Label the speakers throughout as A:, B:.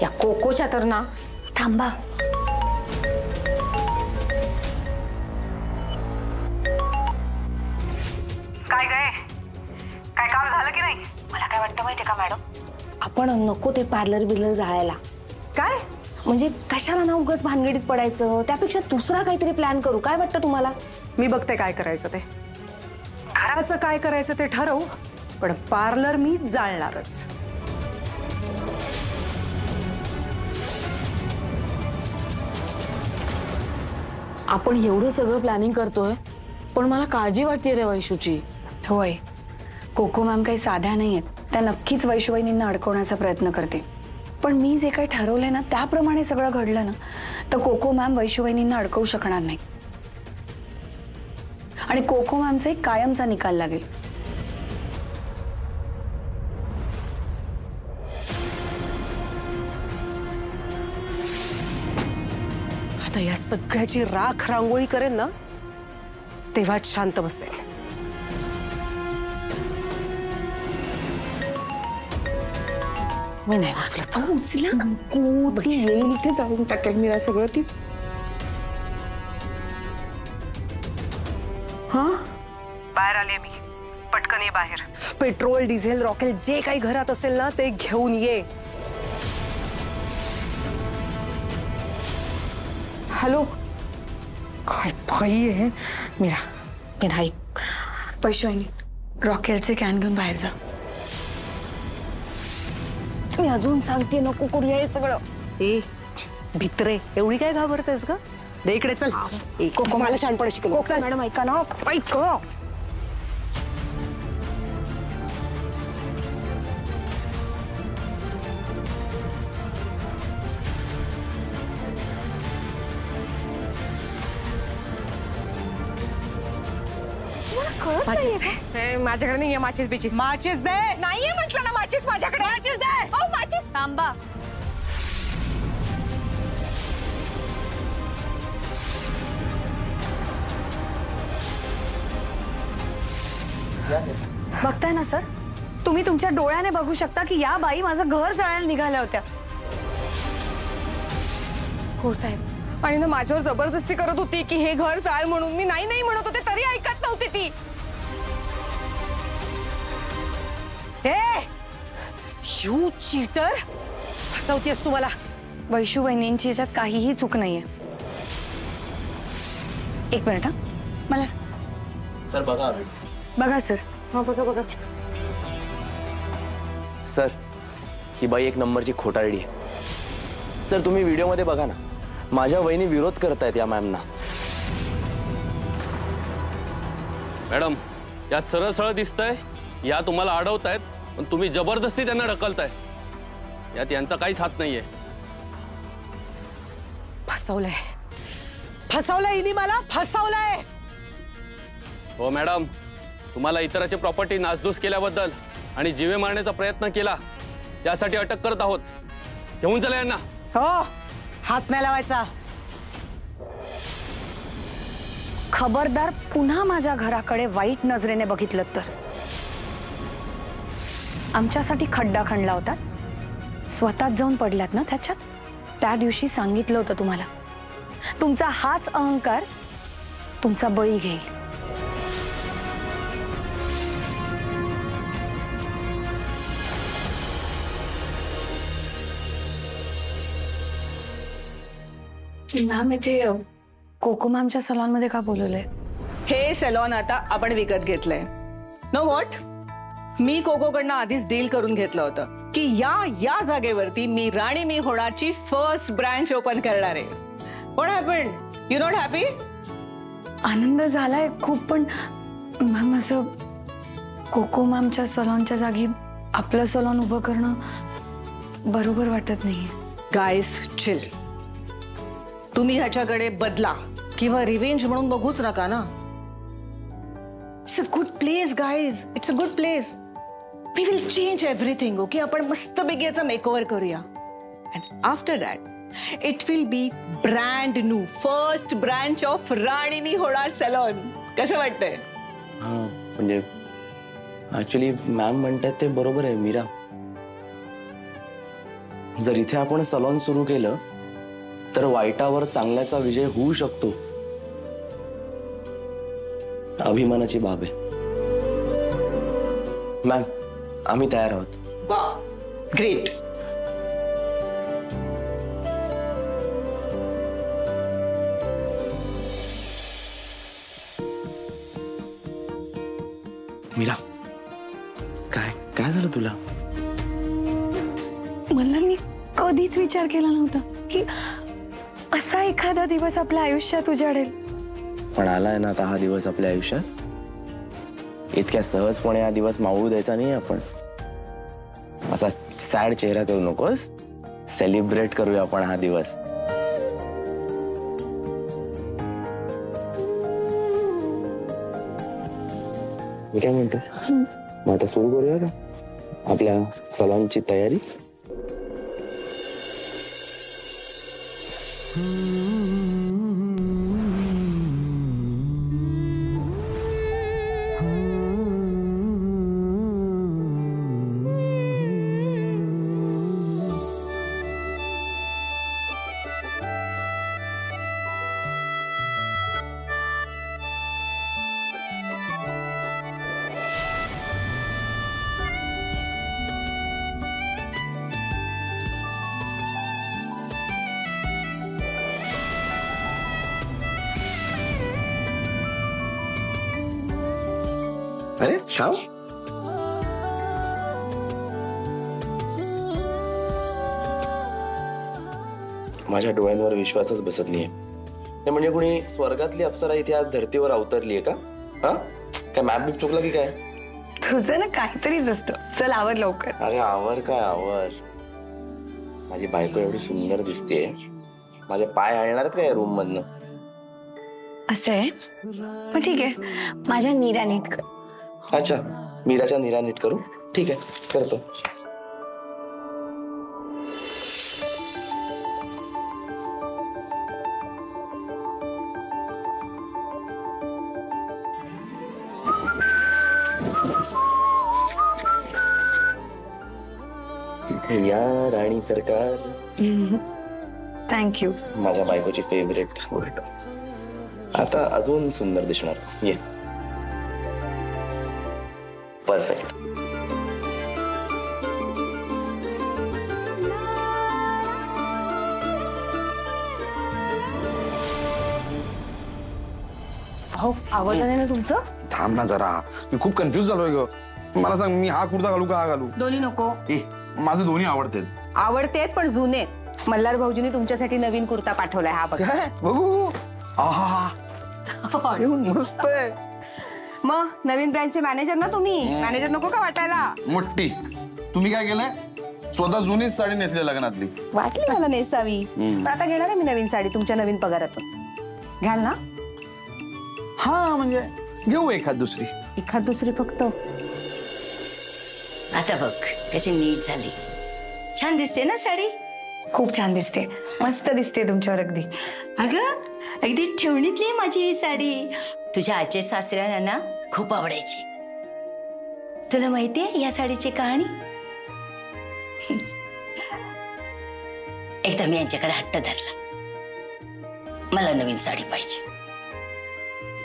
A: या कोकोच्या तर ना थांबा।
B: काय गए, काय काम झालं की नाही? मला काय वाटतं माहितीये का मॅडम,
A: आपण नको ते पार्लर बिर्लर जाळायला।
B: काय
A: म्हणजे कशाला ना उगाच भानगडीत पडायचं, त्यापेक्षा दुसरा काहीतरी प्लॅन करू। काय वाटतं तुम्हाला?
B: मी बघते काय करायचं ते, घराचं काय करायचं ते ठरवू, पण पार्लर मी जाळणारच।
C: आपण एवढं सगळं प्लॅनिंग करतोय, पण मला काळजी वाटते रे वैशूची।
D: होय, कोको मॅम काही साध्या नाही आहेत, त्या नक्कीच वैशूवहिनींना अडकवण्याचा प्रयत्न करते। पण मी जे काही ठरवलंय ना त्याप्रमाणे सगळं घडलं ना तर कोको मॅम वैशूवहिनींना अडकवू शकणार नाही आणि कोको मॅमचा एक कायमचा निकाल लागेल।
B: आता या सगळ्याची राख रांगोळी करेन ना तेव्हाच शांत बसेल।
A: मी नाही उचलत। उचला नको, ती येईल इथे जाऊन टाकेल मी सगळं ती।
B: बाहेर आले मी, पटकन ये बाहेर। पेट्रोल डिझेल रॉकेल जे काही घरात असेल ना ते घेऊन ये।
A: हॅलो, काय बाई आहे? मीरा मीरा ऐक,
D: वैशूवहिनी रॉकेलचे कॅन घेऊन बाहेर जा।
A: मी अजून सांगते नको करूया हे सगळं।
B: ए भित्रे, एवढी काय घाबरतेस ग? दे इकडे चल।
A: कोको मला शहाणपणा शिकवलं। कोको मॅडम ऐका ना, ऐक। माझ्याकडे नाहीये माचीस बिचीस।
B: माचीस दे।
A: नाहीये म्हटलं ना माचीस माझ्याकडे। माचीस दे। ओ माचीस
D: थांबा। बघताय ना सर, तुम्ही तुमच्या डोळ्याने बघू शकता की या बाई माझं घर जळायला निघाल्या होत्या।
A: हो साहेब, आणि ना माझ्यावर जबरदस्ती करत होती की हे घर जाळ म्हणून। मी नाही नाही म्हणत होते तरी ऐकत नव्हती ती।
B: यू चीटर, फसवतेस तू मला।
D: वैशूवहिनींची याच्यात काहीही चूक नाहीये। एक मिनिट हा, मला
E: सर बघा।
D: बघा सर।
A: हा बघा बघा।
E: सर ही बाई एक नंबरची खोटारडी आहे। सर तुम्ही व्हिडिओमध्ये बघा ना, माझ्या वहिनी विरोध करतायत या मॅमना।
F: मॅडम यात सरळ सरळ दिसतंय, या तुम्हाला अडवतायत पण तुम्ही जबरदस्ती त्यांना ढकलताय। यात यांचा काहीच हात नाहीये।
B: फसवलंय, फसवलंय हिने मला, फसवलंय।
F: हो मॅडम, तुम्हाला इतराची प्रॉपर्टी नासधूस केल्याबद्दल आणि जीवे मारण्याचा प्रयत्न केला त्यासाठी अटक करत आहोत। घेऊन चला यांना।
B: हो, हात नाही लावायचा।
D: खबरदार पुन्हा माझ्या घराकडे वाईट नजरेने बघितलं तर आमच्यासाठी खड्डा खणला होता, स्वतःच जाऊन पडलात ना त्याच्यात। त्या दिवशी सांगितलं होतं तुम्हाला, तुमचा हाच अहंकार तुमचा बळी घेईल। मॅम इथे कोको मॅमच्या सलॉनमध्ये का बोलवलंय?
G: हे सॅलॉन आता आपण विकत घेतलंय। नो व्हॉट, मी कोकोकडनं आधीच डील करून घेतलं होतं की या जागेवरती मी राणी मी होणारची फर्स्ट ब्रांच ओपन करणार आहे। What happened? You not happy?
D: आनंद झालाय खूप, पण मॅम असं कोको मॅमच्या सलॉनच्या जागी आपलं सलॉन उभं करणं बरोबर वाटत नाहीये।
G: गाईस चिल, तुम्ही ह्याच्याकडे बदला किंवा रिवेंज म्हणून बघूच नका ना। It's a good place guys, it's a good place. We will change everything, okay? आपण मस्तपैकी याचा मेकओव्हर करूया and after that it will be brand new first branch of Rani Mi Honar salon. कसं वाटतंय?
E: हां म्हणजे ऍक्च्युली मॅम म्हणतात ते बरोबर आहे मीरा। जर इथे आपण सलॉन सुरू केलं तर वाईटावर चांगल्याचा विजय होऊ शकतो. अभिमानाची बाब आहे. मॅम, आम्ही तयार आहोत.
G: वा, ग्रेट.
E: मीरा, काय काय झालं तुला?
D: मला मी कधीच विचार केला नव्हता की असा एखादा दिवस आपल्या आयुष्यात उजाडेल.
E: पण आलाय ना आता हा दिवस आपल्या आयुष्यात. इतक्या सहजपणे हा दिवस मावळू द्यायचा नाही आपण. असा सॅड चेहरा करू नकोस. सेलिब्रेट करूया आपण हा दिवस. मी काय म्हणतो, मग आता सुरू करूया का आपल्या सलॉनची तयारी? अरे श्याम, माझ्या डोळ्यांवर विश्वासच बसत नाहीये. म्हणजे कोणी स्वर्गातली अप्सरा इथे आज धर्तीवर अवतरलीये का? हा, काय मॅप बीप चुकला की काय?
D: तुझं ना काहीतरीच असतं. चल आवर लवकर.
E: अरे आवर काय आवर. माझी बायको एवढी सुंदर दिसते, माझे पाय आणणार का या रूम मधनं?
D: असं आहे, पण ठीक आहे, माझ्या नीरा नीट कर.
E: अच्छा, मीराच्या नीरा नीट करू. ठीक आहे, करतो. या राणी सरकार.
D: थँक्यू.
E: माझ्या बायकोची फेवरेट गोष्ट. आता अजून सुंदर दिसणार. ये, परफेक्ट.
C: हो, आवडलं नाही ना तुमचं?
H: थांब ना जरा, मी खूप कन्फ्युज झालोय ग. मला सांग, मी हा कुर्ता घालू का हा घालू?
A: दोन्ही नको.
H: माझे दोन्ही आवडतात.
A: आवडतेत पण जुने. मल्हार भाऊजींनी तुमच्यासाठी नवीन कुर्ता पाठवलाय. हा बघा.
H: बघू. आहा, अरे मस्त आहे.
A: मग नवीन ब्रँडचे मॅनेजर ना तुम्ही. मॅनेजर नको का वाटायला?
H: मोठी. तुम्ही काय केलंय? स्वतः जुनीच साडी नेसली लग्नातली.
A: वाटली मला नेसावी, पण आता घेणार आहे मी नवीन साडी तुमच्या नवीन पगारातून. घ्याल ना?
H: हा, म्हणजे घेऊ एखाद दुसरी.
A: एखाद दुसरी फक्त.
I: आता बघ कशी नीट झाली. छान दिसते ना साडी?
D: खूप छान दिसते. मस्त दिसते तुमच्यावर अगदी.
I: अगं, अगदी ठेवणीतली माझी ही साडी. तुझ्या आजी सासऱ्यांना ना खूप आवडायची. तुला माहितीये या साडीची कहाणी? एकदा मी यांच्याकडे हट्ट धरला, मला नवीन साडी पाहिजे.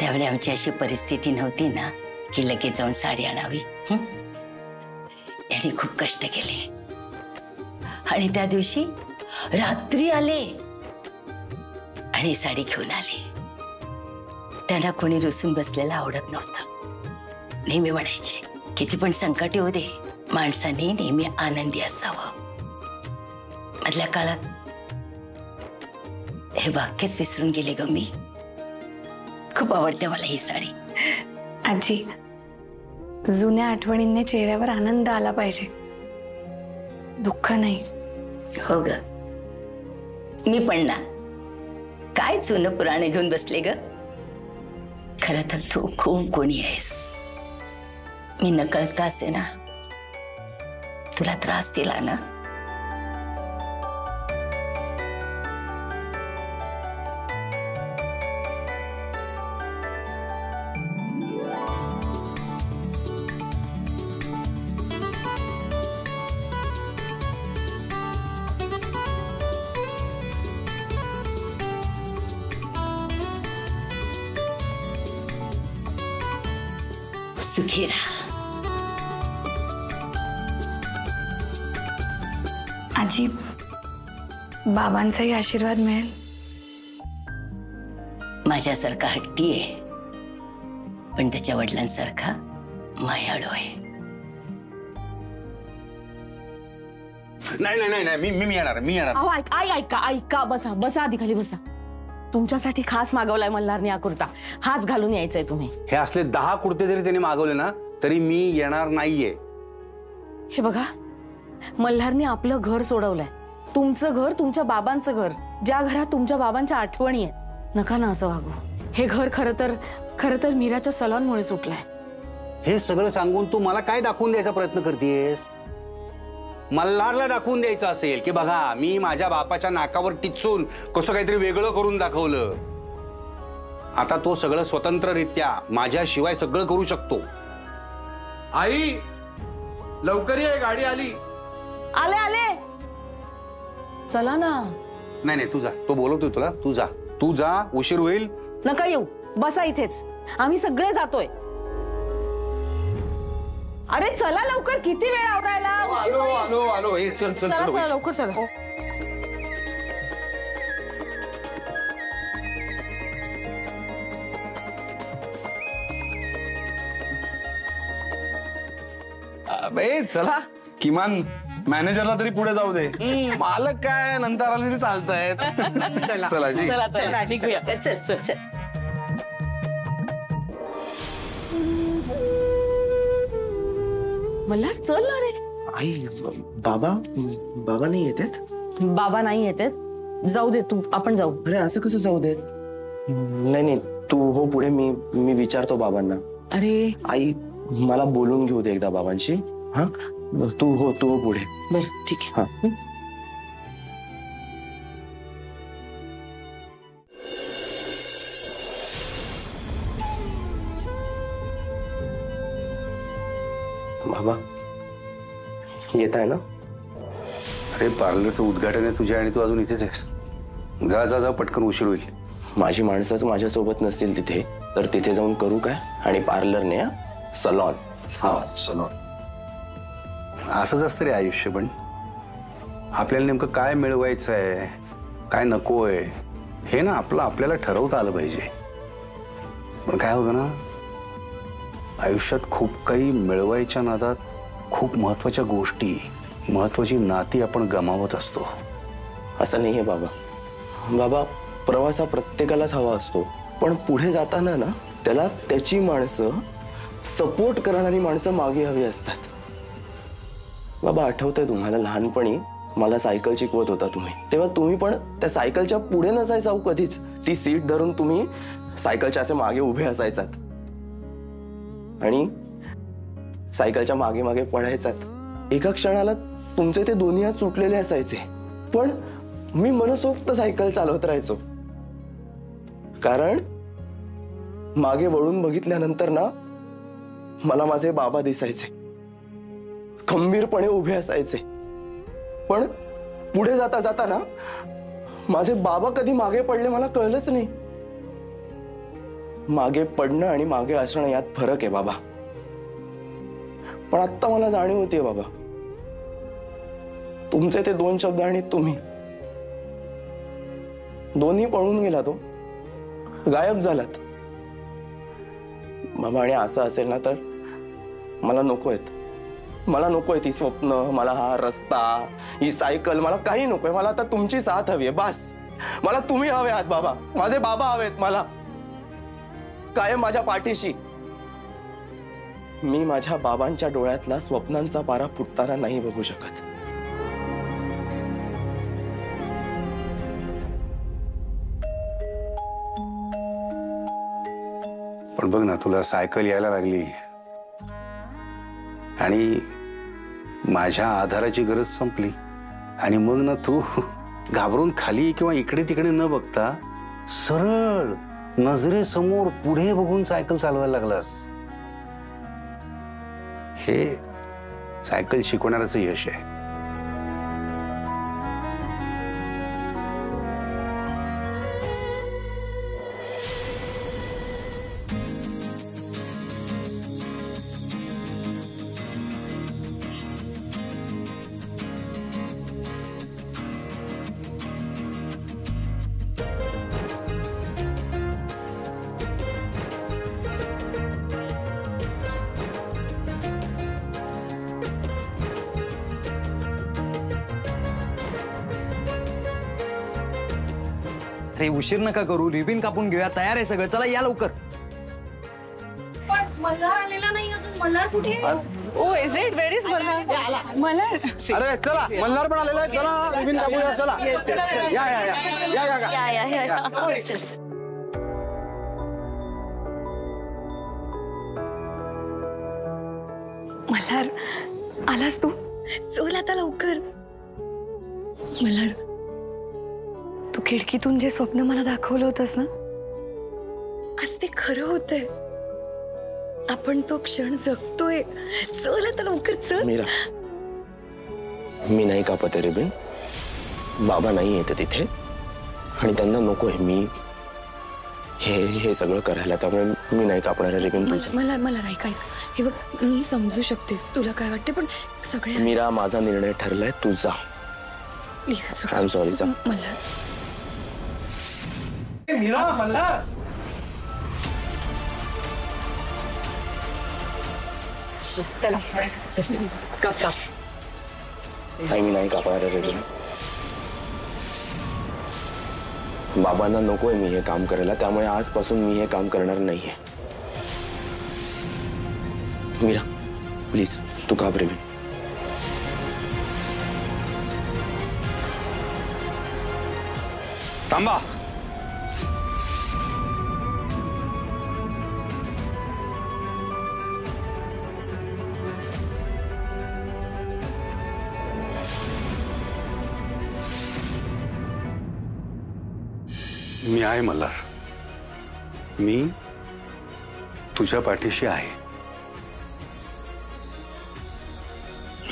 I: त्यावेळी आमची अशी परिस्थिती नव्हती ना की लगेच जाऊन साडी आणावी. यांनी खूप कष्ट केले आणि त्या दिवशी रात्री आले आणि साडी घेऊन आली. त्यांना कोणी रुसून बसलेला आवडत नव्हतं. नेहमी म्हणायचे, किती पण संकट येऊ दे, माणसाने नेहमी आनंदी असावं. मधल्या काळात हे वाक्यच विसरून गेले ग मी. खूप आवडते मला ही साडी.
D: आजी, जुन्या आठवणींनी चेहऱ्यावर आनंद आला पाहिजे, दुःख नाही.
I: हो ग, मी पण ना काय जुनं पुराणे घेऊन बसले ग. खरं तर तू खूप गुणी आहेस. मी नकळत का असे ना तुला त्रास दिला ना. सुखी राहा.
D: आजी, बाबांचाही आशीर्वाद मिळेल.
I: माझ्यासारखा हट्टी आहे, पण त्याच्या वडिलांसारखा मायाळू आहे.
H: नाही नाही नाही नाही, मी येणार मी येणार.
C: अहो ऐका बसा बसा, आधी खाली बसा. तुमच्यासाठी खास मागवलाय मल्हारने हा कुर्ता. हाच घालून यायचंय तुम्ही.
H: हे असले 10 कुर्ते जरी त्याने मागवले ना तरी मी येणार नाहीये.
C: हे बघा, मल्हारने आपलं घर सोडवलंय. तुमचं घर, तुमच्या बाबांचं घर, ज्या घरात तुमच्या बाबांच्या आठवणी आहेत. नका ना असं वागू. हे घर खरं तर मीराच्या सलॉनमुळे सुटलंय.
H: हे सगळं सांगून तू मला काय दाखवून द्यायचा प्रयत्न करतेस? मल्हारला दाखवून द्यायचं असेल की बघा मी माझ्या बापाच्या नाकावर टिचून कसं काहीतरी वेगळं करून दाखवलं. आता तो सगळं स्वतंत्ररित्या माझ्याशिवाय सगळं करू शकतो.
J: आई लवकर ये, गाडी आली.
C: आले चला ना.
H: नाही नाही, तू जा. तो बोलवतोय तुला. तू जा, उशीर होईल.
C: नका येऊ, बसा इथेच. आम्ही सगळे जातोय. अरे चला लवकर, किती वेळ आवडायला.
J: आलो. चल
C: चला लवकर चला.
J: चला, किमान मॅनेजरला तरी पुढे जाऊ दे. मालक काय नंतर आले तरी चालतायत. चला ठीक.
C: चला निघूया. चल. मल्हार चल ना रे.
E: आई, बाबा नाही येतात?
C: बाबा नाही येतात. जाऊ दे तू, आपण जाऊ.
E: अरे असं कसं जाऊ दे? नाही तू हो पुढे, मी विचारतो बाबांना.
C: अरे
E: आई, मला बोलून घेऊ दे एकदा बाबांशी. हा, तू हो पुढे.
C: बर ठीक आहे.
E: हा. बाबा येत आहे ना?
H: अरे पार्लरचं उद्घाटन आहे तुझ्या आणि तू अजून इथेच आहेस. जा पटकन, उशीर होईल.
E: माझी माणसंच माझ्यासोबत नसतील तिथे तर तिथे जाऊन करू काय? आणि पार्लरने सलॉन.
H: हा, सलॉन. असंच असतं रे आयुष्य. पण आपल्याला नेमकं काय मिळवायचं आहे, काय नकोय, हे ना आपल्याला ठरवता आलं पाहिजे. पण काय होतं ना, आयुष्यात खूप काही मिळवायच्या नादात खूप महत्वाच्या गोष्टी, महत्वाची नाती आपण गमावत असतो.
E: असं नाही आहे बाबा. प्रवास हा प्रत्येकालाच हवा असतो, पण पुढे जाताना ना त्याला त्याची माणसं, सपोर्ट करणारी माणसं मागे हवी असतात. बाबा आठवतंय तुम्हाला लहानपणी मला सायकल शिकवत होता तुम्ही, तेव्हा तुम्ही पण त्या सायकलच्या पुढे नसायचा कधीच. ती सीट धरून तुम्ही सायकलच्या असे मागे उभे असायचात आणि सायकलच्या मागे मागे पडायचात. एका क्षणाला तुमचे ते दोन्ही हात सुटलेले असायचे, पण मी मनसोक्त सायकल चालवत राहायचो. कारण मागे वळून बघितल्यानंतर ना मला माझे बाबा दिसायचे, खंबीरपणे उभे असायचे. पण पुढे जाता जाता ना माझे बाबा कधी मागे पडले मला कळलंच नाही. मागे पडणं आणि मागे असणं यात फरक आहे बाबा. पण आत्ता मला जाणीव होतीये बाबा, तुमचे ते 2 शब्द आणि तुम्ही दोन्ही पळून गेला, तो गायब झालात बाबा. आणि असं असेल ना तर मला नकोय ती स्वप्न, मला हा रस्ता, ही सायकल, मला काही नकोय. मला आता तुमची साथ हवी आहे बास. मला तुम्ही हवे आहात बाबा, माझे बाबा हवेत मला कायम माझ्या पाठीशी. मी माझ्या बाबांच्या डोळ्यातला स्वप्नांचा पारा फुटताना नाही बघू शकत.
H: पण बघ ना, तुला सायकल यायला लागली आणि माझ्या आधाराची गरज संपली आणि मग ना तू घाबरून खाली किंवा इकडे तिकडे न बघता सरळ नजरेसमोर पुढे बघून सायकल चालवायला लागलास. हे सायकल शिकवणाऱ्याचं यश आहे.
K: अरे उशीर नका करू, रिबिन कापून घेऊया. तयार आहे सगळं, चला या लवकर.
C: पण मल्हार आलेला नाही अजून. मल्हार कुठे?
B: Oh is it? Where is Malhar?
C: Malhar
J: अरे चला, मल्हार पण आलेला आहे. चला रिबिन कापूया. चला या या या या या या.
D: मल्हार आलास तू? चल आता लवकर. मल्हार, तू खिडकीतून जे स्वप्न मला दाखवलं होतंस ना, आज ते खरं होतंय. आपण तो क्षण जगतोय. चल आता लवकर चल.
E: मीरा, मी नाही कापत आहे रिबिन. बाबा नाही येते तिथे आणि त्यांना नकोय मी हे सगळं करायला, त्यामुळे मी नाही कापणार रिबिन.
D: मला नाही काय. हे बघ, मी समजू शकते तुला काय वाटते, पण सगळे.
E: मीरा, माझा निर्णय ठरलाय, तू जा.
D: प्लीज.
E: आय एम सॉरी, जा.
D: मल्हार,
J: मीरा, मल्हार.
C: चला काप.
E: नाही, मी नाही कापणार रिबिन. बाबांना नकोय मी हे काम करायला, त्यामुळे आजपासून मी हे काम करणार नाहीये. मीरा प्लीज, तू काप रिबिन.
H: थांबा. मी आहे मल्हार. मी तुझ्या पाठीशी आहे.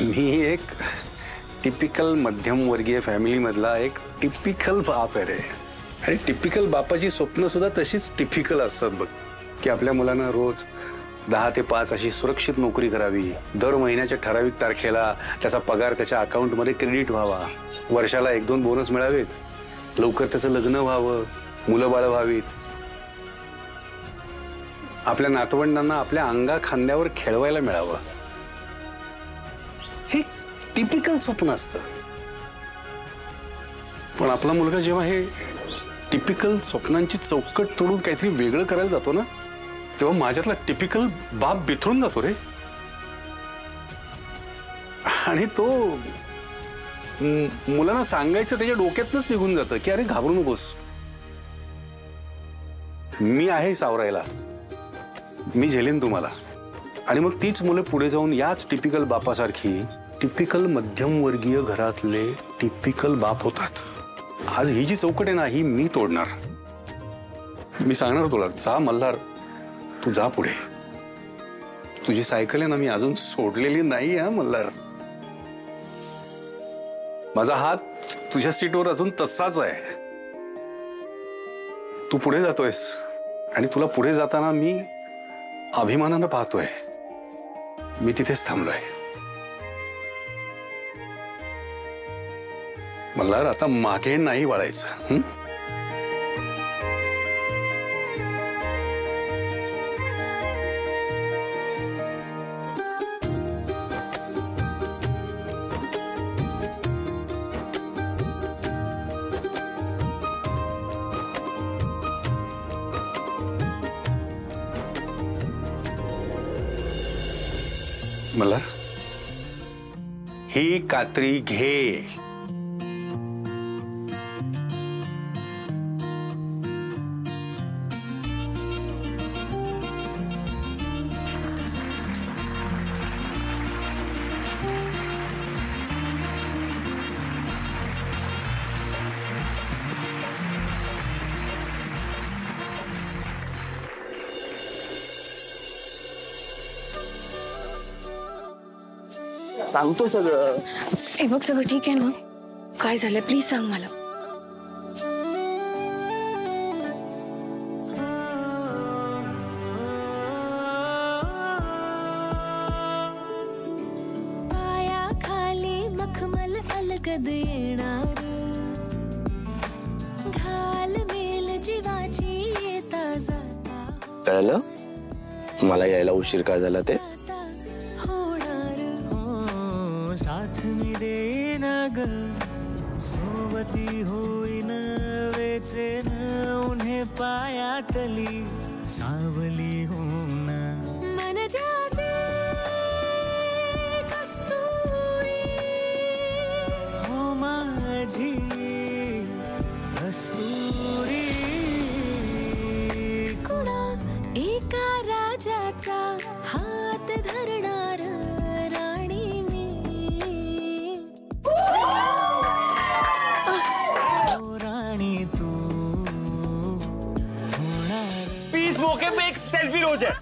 H: मी एक टिपिकल मध्यमवर्गीय फॅमिली मधला एक टिपिकल बाप आहे रे. आणि टिपिकल बापाची स्वप्न सुद्धा तशीच टिपिकल असतात बघ, की आपल्या मुलांना रोज 10 ते 5 अशी सुरक्षित नोकरी करावी, दर महिन्याच्या ठराविक तारखेला त्याचा पगार त्याच्या अकाउंटमध्ये क्रेडिट व्हावा, वर्षाला 1-2 बोनस मिळावेत, लवकर त्याचं लग्न व्हावं, मुलं बाळ व्हावीत, आपल्या नातवंडांना आपल्या अंगा खांद्यावर खेळवायला मिळावं. हे टिपिकल स्वप्न असतं. पण आपला मुलगा जेव्हा हे टिपिकल स्वप्नांची चौकट तोडून काहीतरी वेगळं करायला जातो ना, तेव्हा माझ्यातला टिपिकल बाप बिथरून जातो रे. आणि तो मुलांना सांगायचं त्याच्या डोक्यातनच निघून जातं की अरे घाबरू नकोस, मी आहे सावरायला, मी झेलेन तुम्हाला. आणि मग तीच मुलं पुढे जाऊन याच टिपिकल बापासारखी टिपिकल मध्यमवर्गीय घरातले टिपिकल बाप होतात. आज ही जी चौकट आहे ना, ही मी तोडणार. मी सांगणार तुला, जा मल्हार, तू जा पुढे. तुझी सायकल आहे ना, मी अजून सोडलेली नाही. हा मल्हार, माझा हात तुझ्या सीटवर अजून तसाच आहे. तू पुढे जातोयस आणि तुला पुढे जाताना मी अभिमानानं पाहतोय. मी तिथेच थांबलोय. मल्हार, आता मागे नाही वळायचं. मल्हार, ही कात्री घे.
E: सांगतो सगळं.
D: हे बघ, सगळं ठीक आहे ना? काय झालंय प्लीज सांग मला.
L: पायाखाली मखमल अलगद येणार, घाल मेल जीवाची येता जाता.
E: कळलं मला यायला उशीर का झाला ते?
M: सोबती होईन वेचेन उन्हे पायातली सावली होऊन
L: मन जाते कस्तुरी
M: हो माझी कस्तुरी
L: कुणा एका राजाचा हात धरणार राणी मी
M: हो राणी तू होणार
K: पीस मौके पे एक सेल्फी रोज है